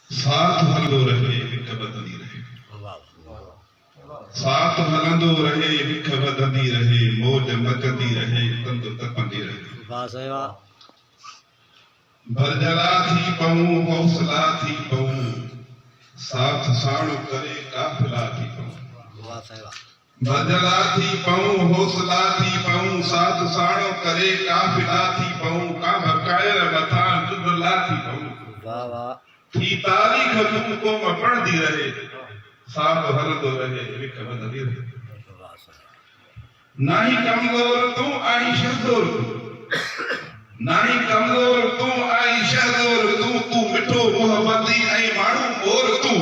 साथ हलंदो रहे विख वधंदी रहे, साथ हलंदो रहे विख वधंदी रहे, मौज मचंदी रहे, तंद तपंदी रहे। वाह साईं वाह। भरजला थी पऊं हौसला थी पऊं, साथ साणो करे काफिला थी पऊं। वाह साईं वाह। भरजला थी पऊं हौसला थी पऊं, साथ साणो करे काफिला थी पऊं, का भकायर मथा जुदला थी पऊं। वाह वाह। थी तारीख तुमको में पढ़दी रहे, साथ हलंदो रहे विख वधंदी रहे। वाह साईं। नाही कमज़ोर तूं आई शहज़ोर तूं, नाही कमज़ोर तूं आई शहज़ोर तूं, तूं मिठो मोहब्बती ऐं माण्हू मोर तूं,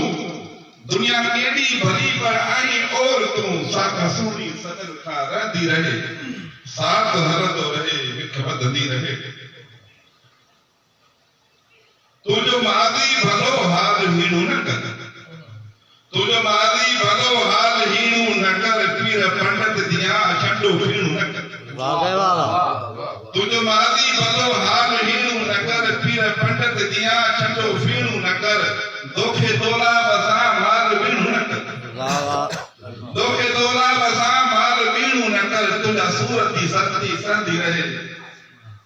दुनिया केॾी भली पर आई और तूं, साख सुहिणी सजन खां रहंदी रहे, साथ हलंदो रहे विख वधंदी रहे। तुंहिंजो माज़ी भलो हाल हीणो न कर, तुंहिंजो माज़ी भलो हाल हीणो न कर, पीर पंडित जिया छंडो फीणो न कर। वाह साईं वाह। तुंहिंजो माज़ी भलो हाल हीणो न कर, पीर पंडित जिया छंडो फीणो न कर, दोखे दोला बसा माल वीणो न कर। वाह वाह। दोखे दोला बसा माल वीणो न कर, तुंहिंजा सूरती सरती सहंदी रहे,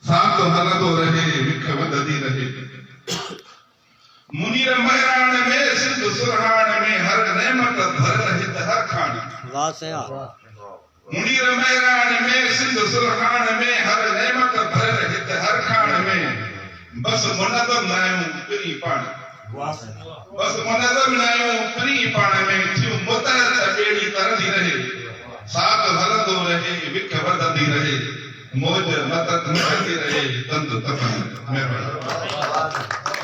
साथ हलंदो रहे विख वधंदी रहे। मुनीर महराण में सिंध सुरहाण में, हर नेमत भरल हित हर खान। वाह साईं वाह। मुनीर महराण में सिंध सुरहाण में, हर नेमत भरल हित हर खान में, बस मुनदम नायूं पिरी पाण। बस मुनदम नायूं पिरी पाण में, थियूं मुतर त ॿेड़ी तरंदी रहे, साथ हलंदो रहे विख वधंदी रहे, मौज मचंदी रहे, तंद तपंदी। महिरबानी।